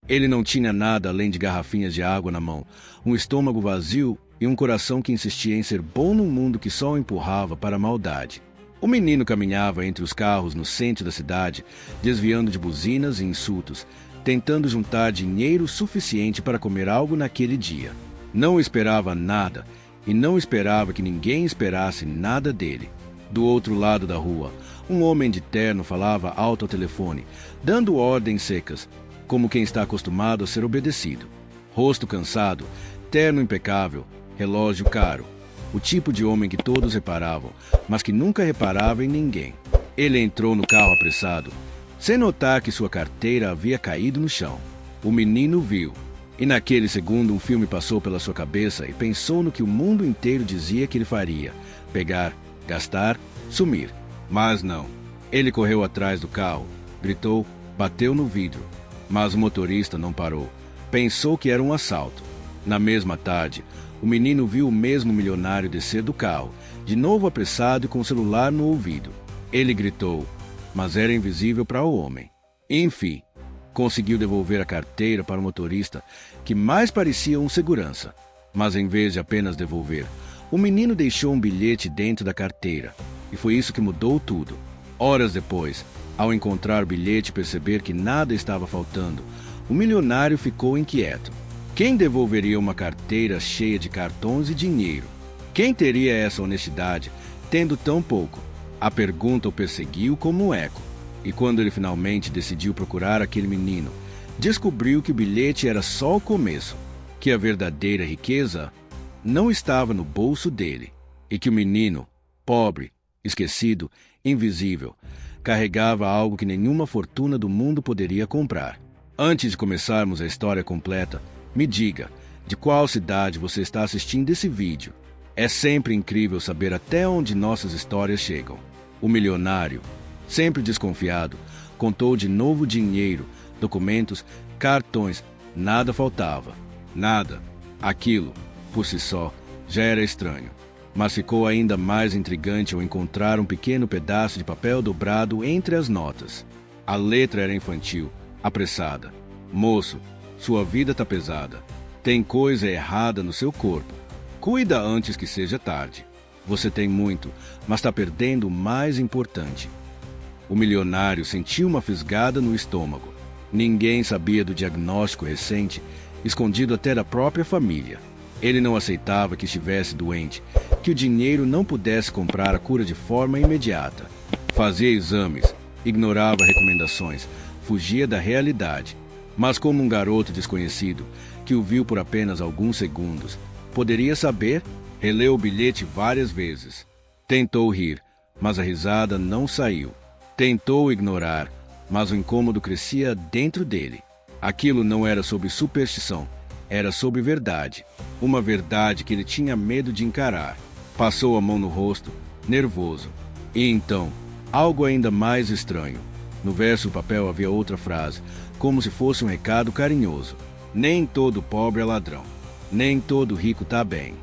Ele não tinha nada além de garrafinhas de água na mão, um estômago vazio e um coração que insistia em ser bom num mundo que só o empurrava para a maldade. O menino caminhava entre os carros no centro da cidade, desviando de buzinas e insultos, tentando juntar dinheiro suficiente para comer algo naquele dia. Não esperava nada e não esperava que ninguém esperasse nada dele. Do outro lado da rua, um homem de terno falava alto ao telefone, dando ordens secas, como quem está acostumado a ser obedecido. Rosto cansado, terno impecável, relógio caro. O tipo de homem que todos reparavam, mas que nunca reparava em ninguém. Ele entrou no carro apressado, sem notar que sua carteira havia caído no chão. O menino viu, e naquele segundo um filme passou pela sua cabeça e pensou no que o mundo inteiro dizia que ele faria: pegar, gastar, sumir. Mas não. Ele correu atrás do carro, gritou, bateu no vidro. Mas o motorista não parou. Pensou que era um assalto. Na mesma tarde, o menino viu o mesmo milionário descer do carro, de novo apressado e com o celular no ouvido. Ele gritou, mas era invisível para o homem. Enfim, conseguiu devolver a carteira para o motorista, que mais parecia um segurança. Mas em vez de apenas devolver, o menino deixou um bilhete dentro da carteira. E foi isso que mudou tudo. Horas depois, ao encontrar o bilhete e perceber que nada estava faltando, o milionário ficou inquieto. Quem devolveria uma carteira cheia de cartões e dinheiro? Quem teria essa honestidade, tendo tão pouco? A pergunta o perseguiu como um eco. E quando ele finalmente decidiu procurar aquele menino, descobriu que o bilhete era só o começo, que a verdadeira riqueza não estava no bolso dele, e que o menino, pobre, esquecido, invisível, carregava algo que nenhuma fortuna do mundo poderia comprar. Antes de começarmos a história completa, me diga, de qual cidade você está assistindo esse vídeo? É sempre incrível saber até onde nossas histórias chegam. O milionário, sempre desconfiado, contou de novo dinheiro, documentos, cartões, nada faltava. Nada. Aquilo, por si só, já era estranho. Mas ficou ainda mais intrigante ao encontrar um pequeno pedaço de papel dobrado entre as notas. A letra era infantil, apressada. Moço, sua vida tá pesada. Tem coisa errada no seu corpo. Cuida antes que seja tarde. Você tem muito, mas está perdendo o mais importante. O milionário sentiu uma fisgada no estômago. Ninguém sabia do diagnóstico recente, escondido até da própria família. Ele não aceitava que estivesse doente, que o dinheiro não pudesse comprar a cura de forma imediata. Fazia exames, ignorava recomendações, fugia da realidade. Mas como um garoto desconhecido, que o viu por apenas alguns segundos, poderia saber, releu o bilhete várias vezes. Tentou rir, mas a risada não saiu. Tentou ignorar, mas o incômodo crescia dentro dele. Aquilo não era sobre superstição, era sobre verdade. Uma verdade que ele tinha medo de encarar. Passou a mão no rosto, nervoso. E então, algo ainda mais estranho. No verso do papel havia outra frase, como se fosse um recado carinhoso. Nem todo pobre é ladrão. Nem todo rico tá bem.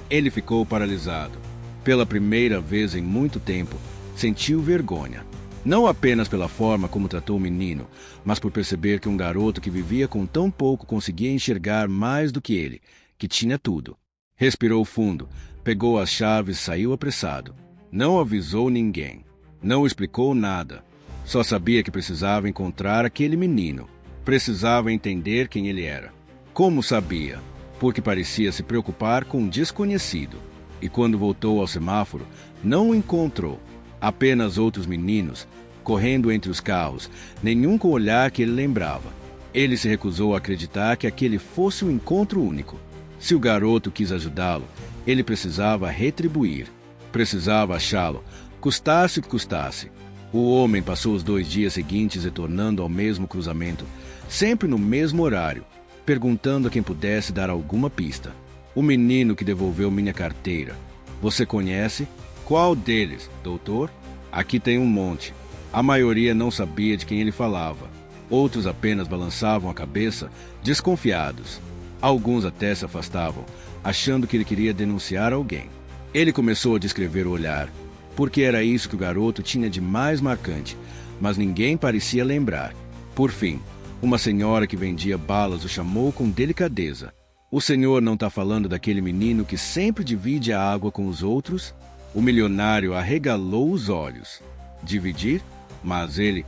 Ele ficou paralisado. Pela primeira vez em muito tempo, sentiu vergonha. Não apenas pela forma como tratou o menino, mas por perceber que um garoto que vivia com tão pouco conseguia enxergar mais do que ele, que tinha tudo. Respirou fundo, pegou as chaves e saiu apressado. Não avisou ninguém. Não explicou nada. Só sabia que precisava encontrar aquele menino. Precisava entender quem ele era. Como sabia? Porque parecia se preocupar com um desconhecido. E quando voltou ao semáforo, não o encontrou. Apenas outros meninos, correndo entre os carros, nenhum com o olhar que ele lembrava. Ele se recusou a acreditar que aquele fosse um encontro único. Se o garoto quis ajudá-lo, ele precisava retribuir. Precisava achá-lo, custasse o que custasse. O homem passou os 2 dias seguintes retornando ao mesmo cruzamento, sempre no mesmo horário, perguntando a quem pudesse dar alguma pista. O menino que devolveu minha carteira. Você conhece? Qual deles, doutor? Aqui tem um monte. A maioria não sabia de quem ele falava. Outros apenas balançavam a cabeça, desconfiados. Alguns até se afastavam, achando que ele queria denunciar alguém. Ele começou a descrever o olhar, porque era isso que o garoto tinha de mais marcante, mas ninguém parecia lembrar. Por fim, Uma senhora que vendia balas o chamou com delicadeza. O senhor não está falando daquele menino que sempre divide a água com os outros? O milionário arregalou os olhos. Dividir? Mas ele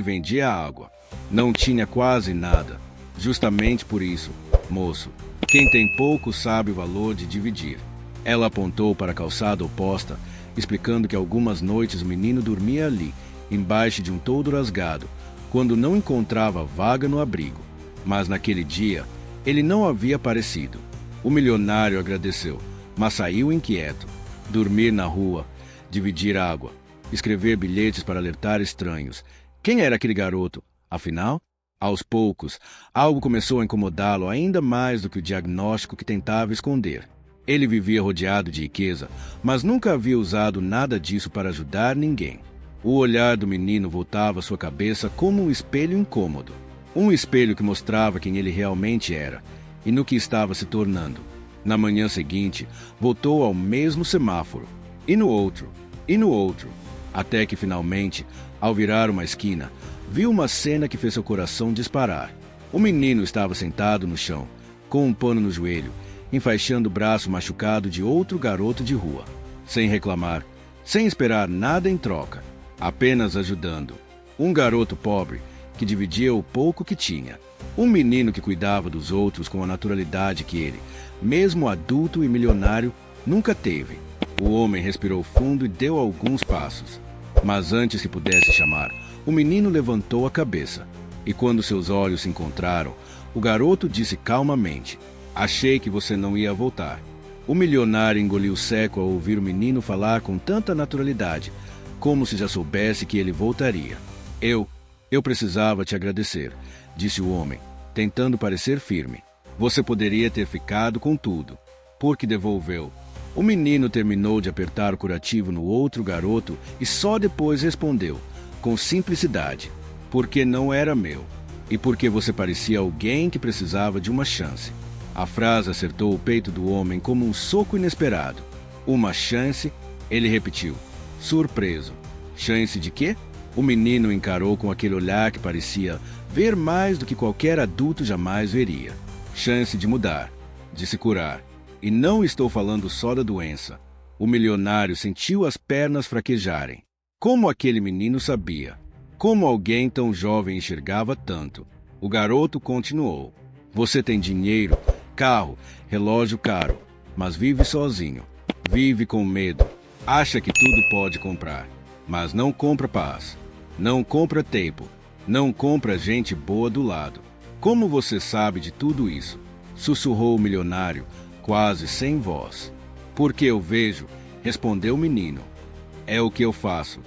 vendia água. Não tinha quase nada. Justamente por isso, moço, quem tem pouco sabe o valor de dividir. Ela apontou para a calçada oposta, explicando que algumas noites o menino dormia ali, embaixo de um toldo rasgado, quando não encontrava vaga no abrigo. Mas naquele dia, ele não havia aparecido. O milionário agradeceu, mas saiu inquieto. Dormir na rua, dividir água, escrever bilhetes para alertar estranhos. Quem era aquele garoto? Afinal, aos poucos, algo começou a incomodá-lo ainda mais do que o diagnóstico que tentava esconder. Ele vivia rodeado de riqueza, mas nunca havia usado nada disso para ajudar ninguém. O olhar do menino voltava à sua cabeça como um espelho incômodo. Um espelho que mostrava quem ele realmente era e no que estava se tornando. Na manhã seguinte, voltou ao mesmo semáforo, e no outro, até que finalmente, ao virar uma esquina, viu uma cena que fez seu coração disparar. O menino estava sentado no chão, com um pano no joelho, enfaixando o braço machucado de outro garoto de rua, sem reclamar, sem esperar nada em troca, apenas ajudando. Um garoto pobre que dividia o pouco que tinha. Um menino que cuidava dos outros com a naturalidade que ele, mesmo adulto e milionário, nunca teve. O homem respirou fundo e deu alguns passos. Mas antes que pudesse chamar, o menino levantou a cabeça. E quando seus olhos se encontraram, o garoto disse calmamente: "Achei que você não ia voltar." O milionário engoliu seco ao ouvir o menino falar com tanta naturalidade, como se já soubesse que ele voltaria. Eu precisava te agradecer", disse o homem, tentando parecer firme. "Você poderia ter ficado com tudo. Por que devolveu?" O menino terminou de apertar o curativo no outro garoto e só depois respondeu, com simplicidade: "Porque não era meu. E porque você parecia alguém que precisava de uma chance." A frase acertou o peito do homem como um soco inesperado. "Uma chance?" Ele repetiu, surpreso. "Chance de quê?" O menino encarou com aquele olhar que parecia ver mais do que qualquer adulto jamais veria. "Chance de mudar, de se curar. E não estou falando só da doença." O milionário sentiu as pernas fraquejarem. Como aquele menino sabia? Como alguém tão jovem enxergava tanto? O garoto continuou: "Você tem dinheiro, carro, relógio caro, mas vive sozinho. Vive com medo. Acha que tudo pode comprar, mas não compra paz. Não compra tempo. Não compra gente boa do lado. Como você sabe de tudo isso?" Sussurrou o milionário, quase sem voz. "Porque eu vejo", respondeu o menino. "É o que eu faço.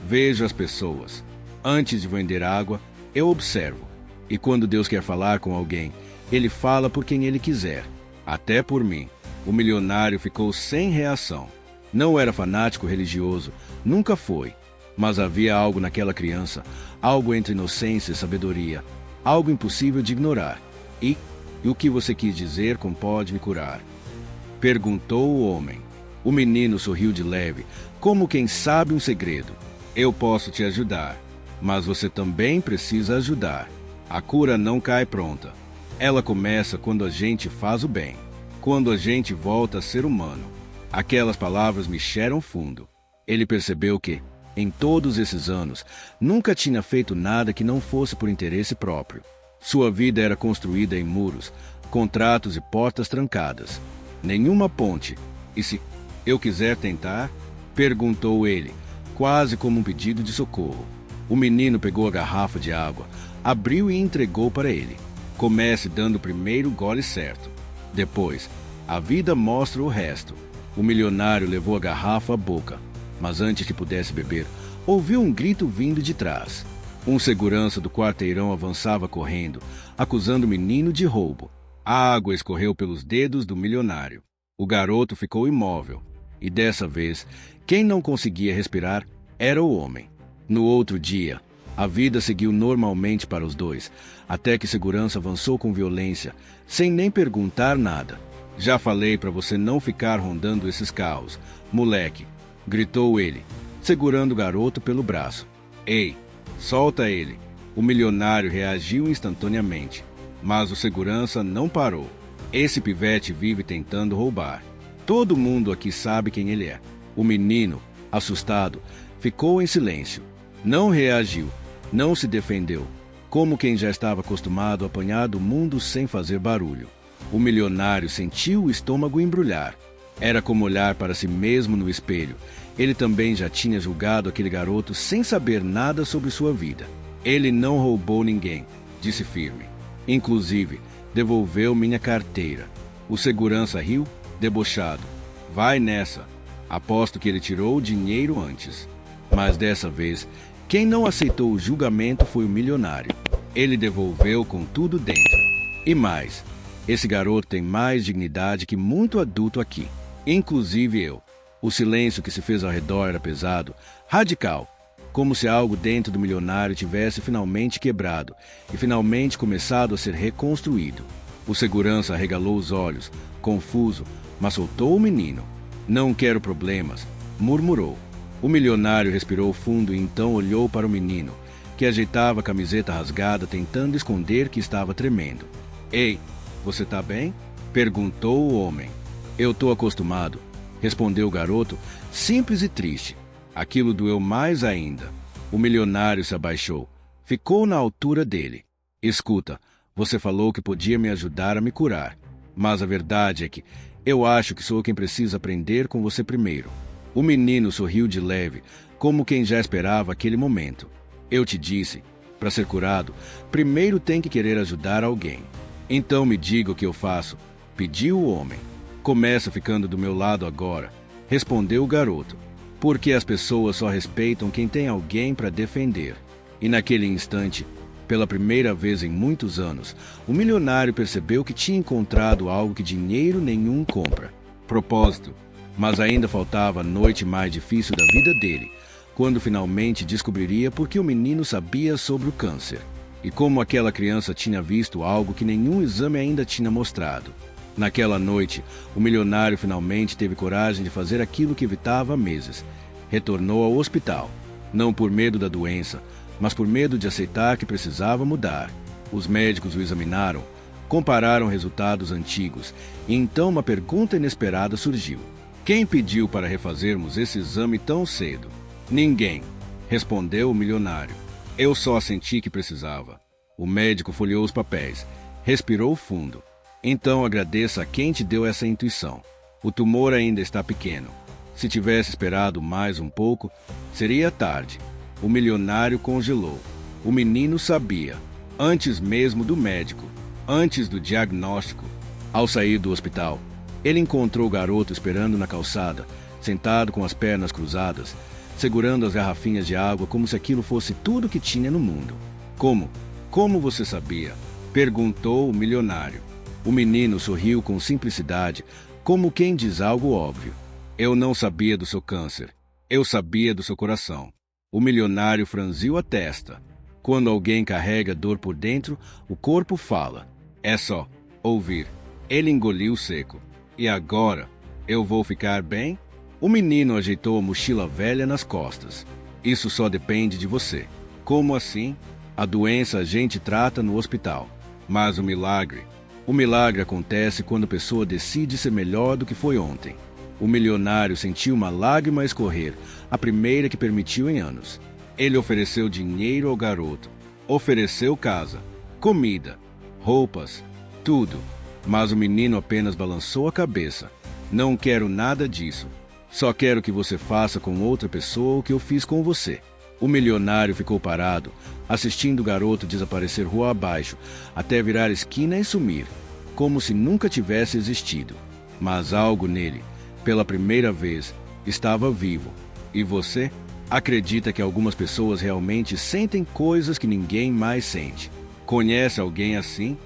Vejo as pessoas. Antes de vender água, eu observo. E quando Deus quer falar com alguém, ele fala por quem ele quiser. Até por mim." O milionário ficou sem reação. Não era fanático religioso, nunca foi. Mas havia algo naquela criança, algo entre inocência e sabedoria, algo impossível de ignorar. E o que você quis dizer com "pode me curar?" perguntou o homem. O menino sorriu de leve, como quem sabe um segredo. "Eu posso te ajudar, mas você também precisa ajudar. A cura não cai pronta. Ela começa quando a gente faz o bem, quando a gente volta a ser humano." Aquelas palavras mexeram fundo. Ele percebeu que, em todos esses anos, nunca tinha feito nada que não fosse por interesse próprio. Sua vida era construída em muros, contratos e portas trancadas. Nenhuma ponte. "E se eu quiser tentar?" perguntou ele, quase como um pedido de socorro. O menino pegou a garrafa de água, abriu e entregou para ele. "Comece dando o primeiro gole certo. Depois, a vida mostra o resto." O milionário levou a garrafa à boca, mas antes que pudesse beber, ouviu um grito vindo de trás. Um segurança do quarteirão avançava correndo, acusando o menino de roubo. A água escorreu pelos dedos do milionário. O garoto ficou imóvel, e dessa vez, quem não conseguia respirar era o homem. No outro dia, a vida seguiu normalmente para os dois, até que segurança avançou com violência, sem nem perguntar nada. "Já falei para você não ficar rondando esses carros, moleque", gritou ele, segurando o garoto pelo braço. "Ei, solta ele." O milionário reagiu instantaneamente, mas o segurança não parou. Esse pivete vive tentando roubar. Todo mundo aqui sabe quem ele é. O menino, assustado, ficou em silêncio. Não reagiu, não se defendeu, como quem já estava acostumado a apanhar do mundo sem fazer barulho. O milionário sentiu o estômago embrulhar. Era como olhar para si mesmo no espelho. Ele também já tinha julgado aquele garoto sem saber nada sobre sua vida. Ele não roubou ninguém, disse firme. Inclusive, devolveu minha carteira. O segurança riu, debochado. Vai nessa. Aposto que ele tirou o dinheiro antes. Mas dessa vez, quem não aceitou o julgamento foi o milionário. Ele devolveu com tudo dentro. E mais, esse garoto tem mais dignidade que muito adulto aqui, inclusive eu. O silêncio que se fez ao redor era pesado, radical, como se algo dentro do milionário tivesse finalmente quebrado e finalmente começado a ser reconstruído. O segurança arregalou os olhos, confuso, mas soltou o menino. Não quero problemas, murmurou. O milionário respirou fundo e então olhou para o menino, que ajeitava a camiseta rasgada tentando esconder que estava tremendo. Ei, você tá bem? Perguntou o homem. Eu tô acostumado, respondeu o garoto, simples e triste. Aquilo doeu mais ainda. O milionário se abaixou. Ficou na altura dele. Escuta, você falou que podia me ajudar a me curar. Mas a verdade é que eu acho que sou quem precisa aprender com você primeiro. O menino sorriu de leve, como quem já esperava aquele momento. Eu te disse, para ser curado, primeiro tem que querer ajudar alguém. Então me diga o que eu faço, pediu o homem. Começa ficando do meu lado agora, respondeu o garoto. Porque as pessoas só respeitam quem tem alguém para defender. E naquele instante, pela primeira vez em muitos anos, o milionário percebeu que tinha encontrado algo que dinheiro nenhum compra. Propósito. Mas ainda faltava a noite mais difícil da vida dele, quando finalmente descobriria por que o menino sabia sobre o câncer. E como aquela criança tinha visto algo que nenhum exame ainda tinha mostrado. Naquela noite, o milionário finalmente teve coragem de fazer aquilo que evitava há meses. Retornou ao hospital, não por medo da doença, mas por medo de aceitar que precisava mudar. Os médicos o examinaram, compararam resultados antigos, e então uma pergunta inesperada surgiu. Quem pediu para refazermos esse exame tão cedo? Ninguém, respondeu o milionário. Eu só senti que precisava. O médico folheou os papéis, respirou fundo. Então agradeça a quem te deu essa intuição. O tumor ainda está pequeno. Se tivesse esperado mais um pouco, seria tarde. O milionário congelou. O menino sabia, antes mesmo do médico, antes do diagnóstico. Ao sair do hospital, ele encontrou o garoto esperando na calçada, sentado com as pernas cruzadas, segurando as garrafinhas de água como se aquilo fosse tudo que tinha no mundo. Como você sabia? Perguntou o milionário. O menino sorriu com simplicidade, como quem diz algo óbvio. Eu não sabia do seu câncer. Eu sabia do seu coração. O milionário franziu a testa. Quando alguém carrega dor por dentro, o corpo fala. É só ouvir. Ele engoliu seco. E agora? Eu vou ficar bem? O menino ajeitou a mochila velha nas costas. Isso só depende de você. Como assim? A doença a gente trata no hospital. Mas o milagre acontece quando a pessoa decide ser melhor do que foi ontem. O milionário sentiu uma lágrima escorrer, a primeira que permitiu em anos. Ele ofereceu dinheiro ao garoto. Ofereceu casa, comida, roupas, tudo. Mas o menino apenas balançou a cabeça. Não quero nada disso. Só quero que você faça com outra pessoa o que eu fiz com você. O milionário ficou parado, assistindo o garoto desaparecer rua abaixo, até virar esquina e sumir, como se nunca tivesse existido. Mas algo nele, pela primeira vez, estava vivo. E você? Acredita que algumas pessoas realmente sentem coisas que ninguém mais sente? Conhece alguém assim?